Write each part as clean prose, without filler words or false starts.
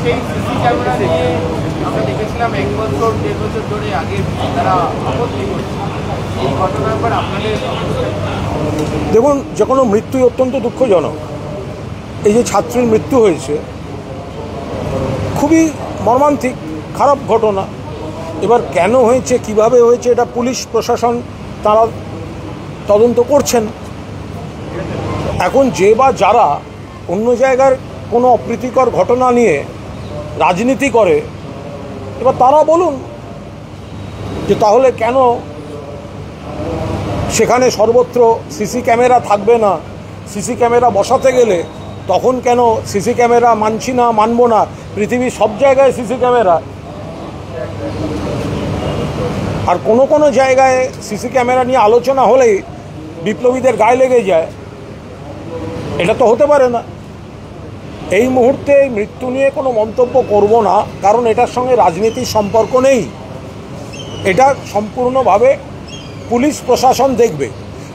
সেই CC camera নিয়ে আমরা দেখেছিলাম 1 বছর 1.5 বছর ধরে আগে তারা আপত্তি করছে। এই ঘটনার পর আপনাদের দেখুন, যে কোনো মৃত্যুই অত্যন্ত দুঃখজনক। এই যে ছাত্রীর মৃত্যু হয়েছে, খুবই মর্মান্তিক, খারাপ ঘটনা। এবার কেন হয়েছে, কিভাবে হয়েছে, এটা পুলিশ প্রশাসন তারা তদন্ত করছেন। এখন যে বা যারা অন্য জায়গার কোনো অপ্রীতিকর ঘটনা নিয়ে রাজনীতি করে, এবার তারা বলুন যে তাহলে কেন সেখানে সর্বত্র সিসি ক্যামেরা থাকবে না, সিসি ক্যামেরা বসাতে গেলে তখন কেন সিসি ক্যামেরা মানছি না, মানব না, পৃথিবীর সব জায়গায় সিসি ক্যামেরা, আর কোনো কোনো জায়গায় সিসি ক্যামেরা নিয়ে আলোচনা হলেই বিপ্লবীদের গায়ে লেগে যায়। এটা তো হতে পারে না। এই মুহূর্তে মৃত্যু নিয়ে কোনো মন্তব্য করব না, কারণ এটার সঙ্গে রাজনীতির সম্পর্ক নেই। এটা সম্পূর্ণভাবে পুলিশ প্রশাসন দেখবে।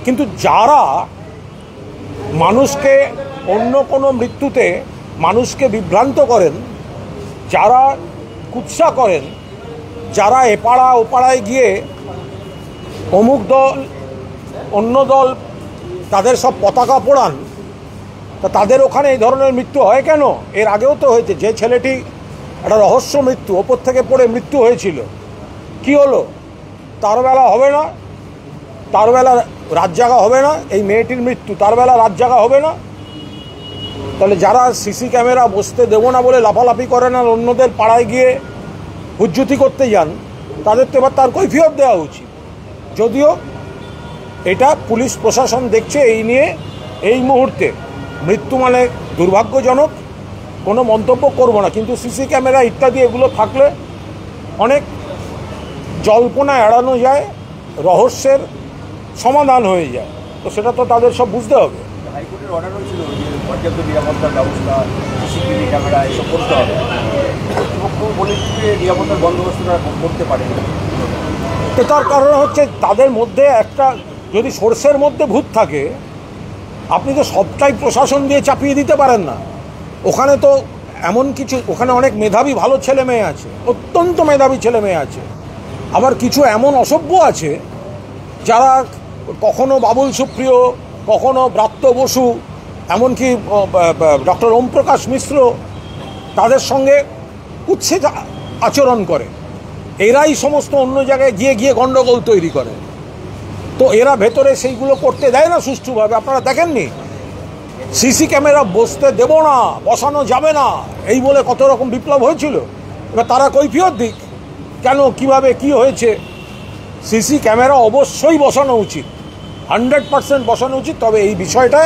কিন্তু যারা মানুষকে অন্য কোনো মৃত্যুতে মানুষকে বিভ্রান্ত করেন, যারা কুৎসা করেন, যারা এপাড়া ওপাড়ায় গিয়ে অমুক দল অন্য দল তাদের সব পতাকা পোড়ান, তা তাদের ওখানে এই ধরনের মৃত্যু হয় কেন? এর আগেও তো হয়েছে। যে ছেলেটি একটা রহস্য মৃত্যু, ওপর থেকে পড়ে মৃত্যু হয়েছিল, কি হলো? তার বেলা হবে না, তার বেলা রাত জাগা হবে না। এই মেয়েটির মৃত্যু, তার বেলা রাত জাগা হবে না। তাহলে যারা সিসি ক্যামেরা বসতে দেবো না বলে লাফালাফি করেন আর অন্যদের পাড়ায় গিয়ে হুজ্জুতি করতে যান, তাদের তো এবার তার কৈফিয়ত দেওয়া উচিত। যদিও এটা পুলিশ প্রশাসন দেখছে এই নিয়ে। এই মুহূর্তে মৃত্যু মানে দুর্ভাগ্যজনক, কোনো মন্তব্য করব না। কিন্তু সিসি ক্যামেরা ইত্যাদি এগুলো থাকলে অনেক জল্পনা এড়ানো যায়, রহস্যের সমাধান হয়ে যায়। তো সেটা তো তাদের সব বুঝতে হবে। হাইকোর্টের অর্ডার হয়েছিল যে পর্যাপ্ত নিরাপত্তার ব্যবস্থা, সিসিটিভি ক্যামেরা এসব করতে হবে। কর্তৃপক্ষ বলেছে যে নিরাপত্তার বন্দোবস্তটা করতে পারে। তো তার কারণ হচ্ছে তাদের মধ্যে একটা, যদি সর্ষের মধ্যে ভূত থাকে, আপনি তো সবটাই প্রশাসন দিয়ে চাপিয়ে দিতে পারেন না। ওখানে তো এমন কিছু, ওখানে অনেক মেধাবী ভালো ছেলে মেয়ে আছে, অত্যন্ত মেধাবী ছেলে মেয়ে আছে। আবার কিছু এমন অসভ্য আছে যারা কখনো বাবুল সুপ্রিয়, কখনো ব্রাত্য বসু, এমনকি ডক্টর ওম প্রকাশ মিশ্র, তাদের সঙ্গে উচ্ছে আচরণ করে। এরাই সমস্ত অন্য জায়গায় গিয়ে গিয়ে গণ্ডগোল তৈরি করে। তো এরা ভেতরে সেইগুলো করতে দেয় না সুষ্ঠুভাবে। আপনারা দেখেননি সিসি ক্যামেরা বসতে দেব না, বসানো যাবে না, এই বলে কত রকম বিপ্লব হয়েছিল। এবার তারা কৈফিয়ত দিক, কেন, কিভাবে, কি হয়েছে। সিসি ক্যামেরা অবশ্যই বসানো উচিত, 100% বসানো উচিত। তবে এই বিষয়টা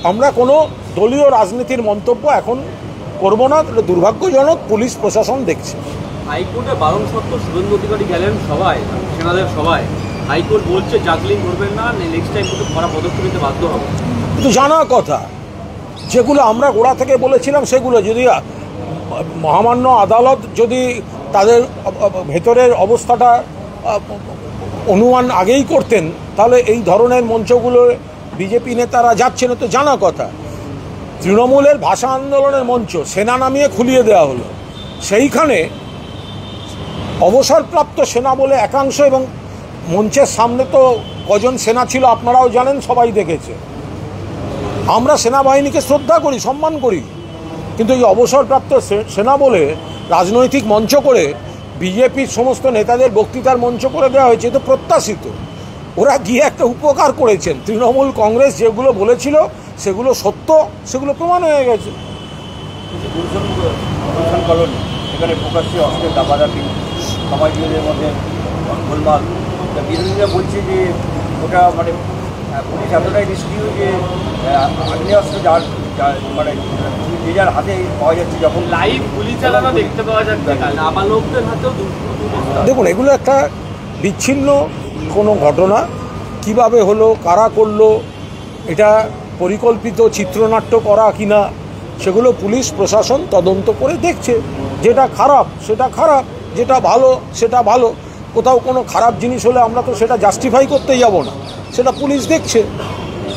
আমরা কোনো দলীয় রাজনীতির মন্তব্য এখন করব না, দুর্ভাগ্যজনক। পুলিশ প্রশাসন দেখছে। হাইকোর্টে বারণ সত্ত্বেও শুভেন্দু অধিকারী গেলেন সবাই, সেনাদের সবাই। হাইকোর্ট বলছে জাগলিং করবেন না, নেক্সট টাইম কিন্তু কড়া পদক্ষেপ নিতে বাধ্য হবে। কিন্তু জানা কথা, যেগুলো আমরা গোড়া থেকে বলেছিলাম, সেগুলো যদি মহামান্য আদালত যদি তাদের ভেতরের অবস্থাটা অনুমান আগেই করতেন, তাহলে এই ধরনের মঞ্চগুলো বিজেপি নেতারা যাচ্ছে না। তো জানা কথা, তৃণমূলের ভাষা আন্দোলনের মঞ্চ সেনা নামিয়ে খুলিয়ে দেওয়া হলো। সেইখানে অবসরপ্রাপ্ত সেনা বলে একাংশ, এবং মঞ্চের সামনে তো কজন সেনা ছিল আপনারাও জানেন, সবাই দেখেছে। আমরা সেনাবাহিনীকে শ্রদ্ধা করি, সম্মান করি, কিন্তু এই অবসরপ্রাপ্ত সেনা বলে রাজনৈতিক মঞ্চ করে বিজেপির সমস্ত নেতাদের বক্তৃতার মঞ্চ করে দেওয়া হয়েছে। তো প্রত্যাশিত, ওরা গিয়ে একটা উপকার করেছেন। তৃণমূল কংগ্রেস যেগুলো বলেছিল সেগুলো সত্য, সেগুলো প্রমাণ হয়ে গেছে। কলোনি এখানে প্রকাশ্যে অস্ত্রের দাবাদাবি, সমাজীবীদের মধ্যে গোলমাল। বিরোধীরা বলছে যে ওটা মানে পুলিশ এতটাই নিষ্ক্রিয় যে আগ্নেয়াস্ত্র যার মানে নিজের হাতে পাওয়া যাচ্ছে, যখন লাইভ গুলি চালানো দেখতে পাওয়া যাচ্ছে, নাবালকদের হাতেও। দেখুন, এগুলো একটা বিচ্ছিন্ন কোনো ঘটনা। কিভাবে হলো, কারা করলো, এটা পরিকল্পিত চিত্রনাট্য করা কিনা, সেগুলো পুলিশ প্রশাসন তদন্ত করে দেখছে। যেটা খারাপ সেটা খারাপ, যেটা ভালো সেটা ভালো। কোথাও কোনো খারাপ জিনিস হলে আমরা তো সেটা জাস্টিফাই করতে যাব না, সেটা পুলিশ দেখছে।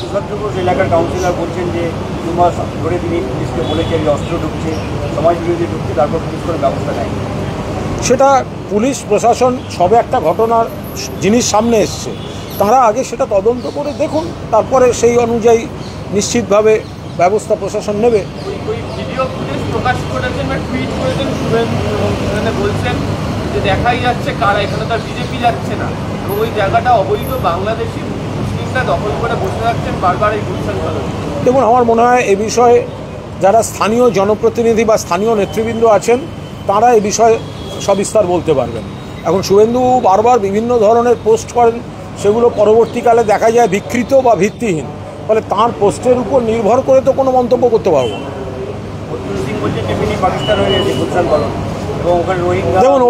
সুশান্ত ঘোষ এলাকার কাউন্সিলর বলছেন যে 2 মাস ধরে তিনি পুলিশকে বলেছেন যে অস্ত্র ঢুকছে, সমাজ বিরোধী ঢুকছে, তারপর পুলিশ কোনো ব্যবস্থা নেয়। সেটা পুলিশ প্রশাসন সবে একটা ঘটনার জিনিস সামনে এসছে, তারা আগে সেটা তদন্ত করে দেখুন, তারপরে সেই অনুযায়ী নিশ্চিতভাবে ব্যবস্থা প্রশাসন নেবে। ওই ভিডিও ফুটেজ প্রকাশ করেছেন বা টুইট করেছেন শুভেন্দু, এবং সেখানে বলছেন যে দেখাই যাচ্ছে কারা এখানে, তার বিজেপি যাচ্ছে না, এবং ওই জায়গাটা অবৈধ বাংলাদেশি মুসলিমরা দখল করে বসে থাকছেন বারবার এই গুলশান কলোনি। দেখুন, আমার মনে হয় এ বিষয়ে যারা স্থানীয় জনপ্রতিনিধি বা স্থানীয় নেতৃবৃন্দ আছেন তারা এ বিষয়ে সবিস্তার বলতে পারবেন। এখন শুভেন্দু বারবার বিভিন্ন ধরনের পোস্ট করেন, সেগুলো পরবর্তীকালে দেখা যায় বিকৃত বা ভিত্তিহীন, ফলে তাঁর পোস্টের উপর নির্ভর করে তো কোনো মন্তব্য করতে পারবো না। অর্জুন সিং বলছেন যে তিনি পাকিস্তান হয়ে গেছে গুলশান কলোনি, এবং ওখানে রোহিঙ্গা। দেখুন,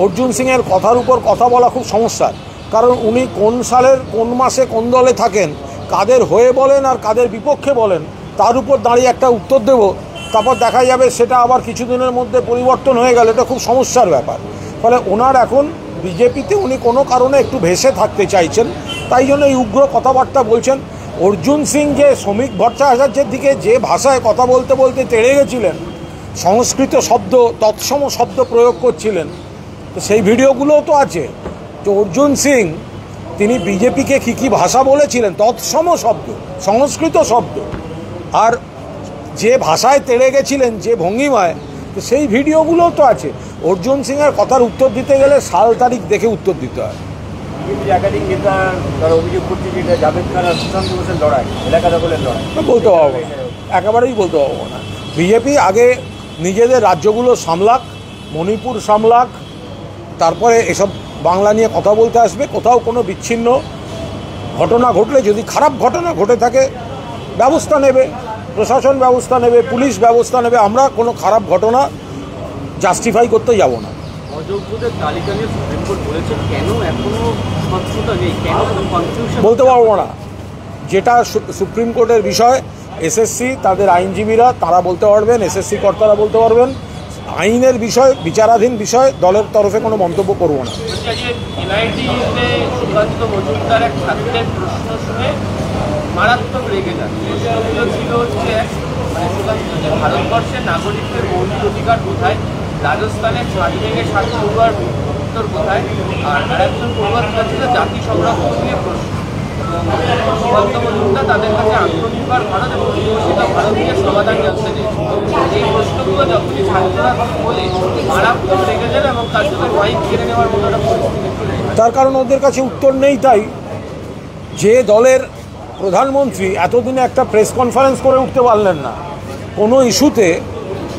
অর্জুন সিংয়ের কথার উপর কথা বলা খুব সমস্যার, কারণ উনি কোন সালের কোন মাসে কোন দলে থাকেন, কাদের হয়ে বলেন আর কাদের বিপক্ষে বলেন, তার উপর দাঁড়িয়ে একটা উত্তর দেব, তারপর দেখা যাবে সেটা আবার কিছুদিনের মধ্যে পরিবর্তন হয়ে গেলে এটা খুব সমস্যার ব্যাপার। ফলে ওনার এখন বিজেপিতে উনি কোনো কারণে একটু ভেসে থাকতে চাইছেন, তাই জন্য এই উগ্র কথাবার্তা বলছেন। অর্জুন সিং যে শ্রমিক ভট্টাচার্যের দিকে যে ভাষায় কথা বলতে বলতে তেড়ে গেছিলেন, সংস্কৃত শব্দ তৎসম শব্দ প্রয়োগ করছিলেন, তো সেই ভিডিওগুলোও তো আছে। তো অর্জুন সিং তিনি বিজেপিকে কী কী ভাষা বলেছিলেন, তৎসম শব্দ, সংস্কৃত শব্দ, আর যে ভাষায় তেড়ে গেছিলেন, যে ভঙ্গিমায়, তো সেই ভিডিওগুলোও তো আছে। অর্জুন সিংয়ের কথার উত্তর দিতে গেলে সাল তারিখ দেখে উত্তর দিতে হয়। বিজেপির একাধিক নেতা তারা অভিযোগ করছে যে এটা জাভেদ খান আর সুশান্ত ঘোষের লড়াই, এলাকা দখলের লড়াই। বলতে পারবো না, একেবারেই বলতে পারবো না। বিজেপি আগে নিজেদের রাজ্যগুলো সামলাক, মণিপুর সামলাক, তারপরে এসব বাংলা নিয়ে কথা বলতে আসবে। কোথাও কোনো বিচ্ছিন্ন ঘটনা ঘটলে, যদি খারাপ ঘটনা ঘটে থাকে, ব্যবস্থা নেবে, প্রশাসন ব্যবস্থা নেবে, পুলিশ ব্যবস্থা নেবে। আমরা কোনো খারাপ ঘটনা জাস্টিফাই করতে যাব না। অযোগ্যদের তালিকা নিয়ে সুপ্রিম কোর্ট বলেছে, কেন এখনো স্বচ্ছতা নেই, কেন কনফিউশন? বলতে পারবো না, যেটা সুপ্রিম কোর্টের বিষয়। এসএসসি তাদের আইনজীবীরা তারা বলতে পারবেন, এসএসসি কর্তারা বলতে পারবেন। আইনের বিষয়, বিচারাধীন বিষয়, দলের তরফে কোনো মন্তব্য করবো না। এনআইটিতে সুকান্ত মজুমদার এক ছাত্রের প্রশ্ন শুনে মারাত্মক রেগে যান। প্রশ্নগুলো ছিল যে সুকান্ত যে ভারতবর্ষের নাগরিকদের মৌলিক অধিকার কোথায়, রাজস্থানের ছাদ ভেঙে সাত পড়ুয়ার উত্তর কোথায়, আর আরেকজন পড়ুয়ার ছিল জাতি সংরক্ষণ নিয়ে প্রশ্ন। সুকান্ত মজুমদার তাদের কাছে আত্মনির্ভর ভারত এবং বিকশিত ভারত নিয়ে সমাধান জানতে চেয়েছিল। এই প্রশ্নগুলো যখনই ছাত্ররা বলে মারাত্মক রেগে যান এবং তার জন্য মাইক কেড়ে নেওয়ার মতো একটা পরিস্থিতি চলে যায়। তার কারণ ওদের কাছে উত্তর নেই। তাই যে দলের প্রধানমন্ত্রী এতদিনে একটা প্রেস কনফারেন্স করে উঠতে পারলেন না, কোনো ইস্যুতে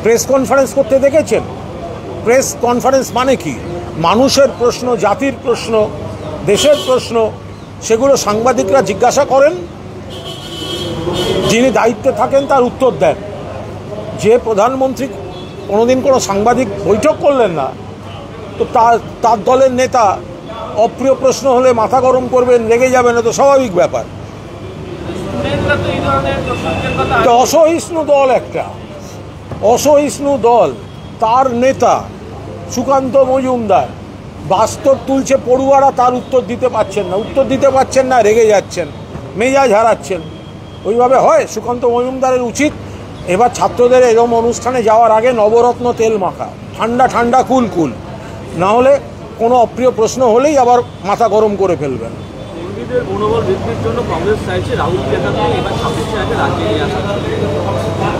প্রেস কনফারেন্স করতে দেখেছেন? প্রেস কনফারেন্স মানে কি? মানুষের প্রশ্ন, জাতির প্রশ্ন, দেশের প্রশ্ন, সেগুলো সাংবাদিকরা জিজ্ঞাসা করেন, যিনি দায়িত্বে থাকেন তার উত্তর দেন। যে প্রধানমন্ত্রী কোনোদিন কোনো সাংবাদিক বৈঠক করলেন না, তো তার দলের নেতা অপ্রিয় প্রশ্ন হলে মাথা গরম করবেন, রেগে যাবেন, এটা তো স্বাভাবিক ব্যাপার। তো অসহিষ্ণু দল, একটা অসহিষ্ণু দল, তার নেতা সুকান্ত মজুমদার বাস্তব তুলছে, পড়ুয়ারা তার উত্তর দিতে পারছেন না, রেগে যাচ্ছেন, মেজাজ হারাচ্ছেন। ওইভাবে হয়? সুকান্ত মজুমদারের উচিত এবার ছাত্রদের এরকম অনুষ্ঠানে যাওয়ার আগে নবরত্ন তেল মাখা, ঠান্ডা ঠান্ডা কুল কুল, না হলে কোনো অপ্রিয় প্রশ্ন হলেই আবার মাথা গরম করে ফেলবেন। কর্মীদের মনোবল বৃদ্ধির জন্য কংগ্রেস চাইছে রাহুল গান্ধী এবার 26 আগে রাজ্যে নিয়ে আসা।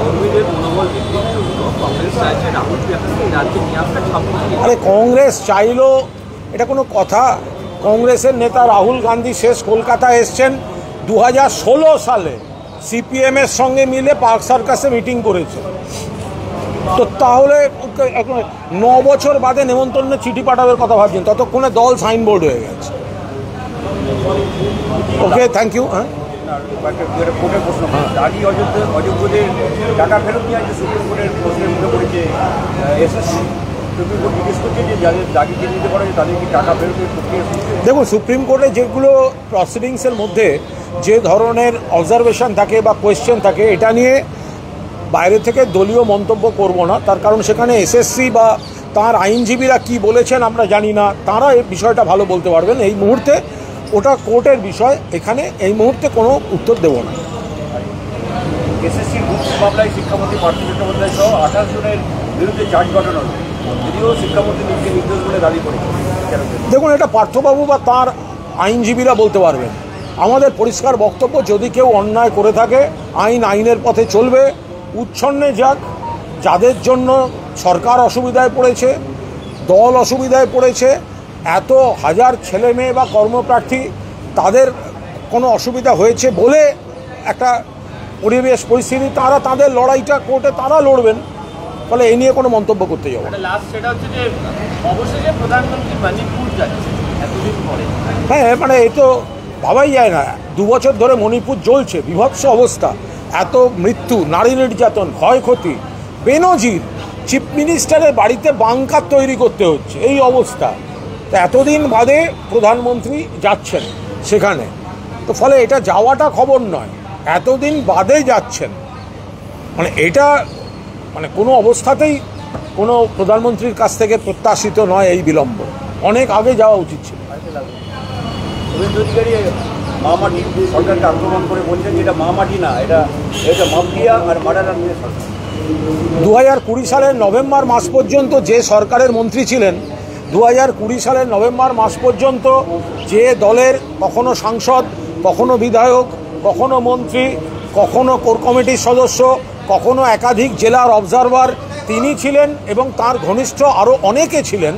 কর্মীদের মনোবল বৃদ্ধির জন্য কংগ্রেস চাইছে রাহুল গান্ধী রাজ্যে নিয়ে আসা 26। আরে কংগ্রেস চাইলো, এটা কোনো কথা? কংগ্রেসের নেতা রাহুল গান্ধী শেষ কলকাতায় এসছেন 2016 সালে, সিপিএমের সঙ্গে মিলে পার্ক সার্কাসে মিটিং করেছে। তো তাহলে 9 বছর বাদে নেমন্তন্নের চিঠি পাঠানোর কথা ভাবছেন, ততক্ষণে দল সাইনবোর্ড হয়ে গেছে। ওকে, থ্যাংক ইউ। হ্যাঁ, কোর্টের প্রশ্ন, দাগি অযোগ্যদের টাকা ফেরত নিয়ে আসছে সুপ্রিম কোর্টের প্রশ্নের মুখে পড়েছে এসএসসি। সুপ্রিম কোর্ট জিজ্ঞেস করছে যে যাদের দাগিকে নিতে পারে তাদের কি টাকা ফেরতের প্রক্রিয়া? দেখুন, সুপ্রিম কোর্টে যেগুলো প্রসিডিংসের মধ্যে যে ধরনের অবজারভেশন থাকে বা কোয়েশ্চেন থাকে, এটা নিয়ে বাইরে থেকে দলীয় মন্তব্য করব না। তার কারণ সেখানে এসএসসি বা তার আইনজীবীরা কি বলেছেন আমরা জানি না, তাঁরা এই বিষয়টা ভালো বলতে পারবেন। এই মুহূর্তে ওটা কোর্টের বিষয়, এখানে এই মুহূর্তে কোনো উত্তর দেব না। এসএসসি ঘুষ মামলায় শিক্ষামন্ত্রী পার্থ চট্টোপাধ্যায় সহ 28 জনের বিরুদ্ধে চার্জ গঠন হল, যদিও শিক্ষামন্ত্রী নিজেকে নির্দোষ বলে দাবি করেছে। দেখুন, এটা পার্থবাবু বা তার আইনজীবীরা বলতে পারবেন। আমাদের পরিষ্কার বক্তব্য, যদি কেউ অন্যায় করে থাকে আইনের পথে চলবে, উচ্ছন্নে যাক। যাদের জন্য সরকার অসুবিধায় পড়েছে, দল অসুবিধায় পড়েছে, এত হাজার ছেলে মেয়ে বা কর্মপ্রার্থী তাদের কোনো অসুবিধা হয়েছে বলে একটা পরিবেশ পরিস্থিতি, তারা তাদের লড়াইটা কোর্টে তারা লড়বেন। ফলে এই নিয়ে কোনো মন্তব্য করতে যাবো না। লাস্ট সেটা হচ্ছে যে অবশেষে প্রধানমন্ত্রী মণিপুর যাচ্ছে এতদিন পরে। হ্যাঁ, মানে এই তো ভাবাই যায় না। 2 বছর ধরে মণিপুর জ্বলছে, বিভৎস অবস্থা, এত মৃত্যু, নারী নির্যাতন, ক্ষয়ক্ষতি, বেনজির। চিফ মিনিস্টারের বাড়িতে বাংকার তৈরি করতে হচ্ছে, এই অবস্থা। তো এতদিন বাদে প্রধানমন্ত্রী যাচ্ছেন সেখানে, তো ফলে এটা যাওয়াটা খবর নয়, এতদিন বাদে যাচ্ছেন, মানে এটা মানে কোনো অবস্থাতেই কোনো প্রধানমন্ত্রীর কাছ থেকে প্রত্যাশিত নয় এই বিলম্ব। অনেক আগে যাওয়া উচিত ছিল। শুভেন্দু অধিকারী মামাটি সরকারকে আক্রমণ করে বলছেন যে এটা মামাটি না, এটা মাফিয়া আর মার্ডারার নিয়ে সরকার। 2020 সালের নভেম্বর মাস পর্যন্ত যে সরকারের মন্ত্রী ছিলেন, 2020 সালের নভেম্বর মাস পর্যন্ত যে দলের কখনো সাংসদ, কখনো বিধায়ক, কখনো মন্ত্রী, কখনো কোর কমিটির সদস্য, কখনো একাধিক জেলার অবজারভার তিনি ছিলেন এবং তার ঘনিষ্ঠ আরও অনেকে ছিলেন,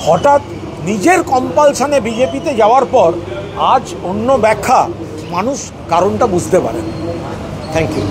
হঠাৎ নিজের কম্পালশনে বিজেপিতে যাওয়ার পর আজ অন্য ব্যাখ্যা, মানুষ কারণটা বুঝতে পারেন। Thank you.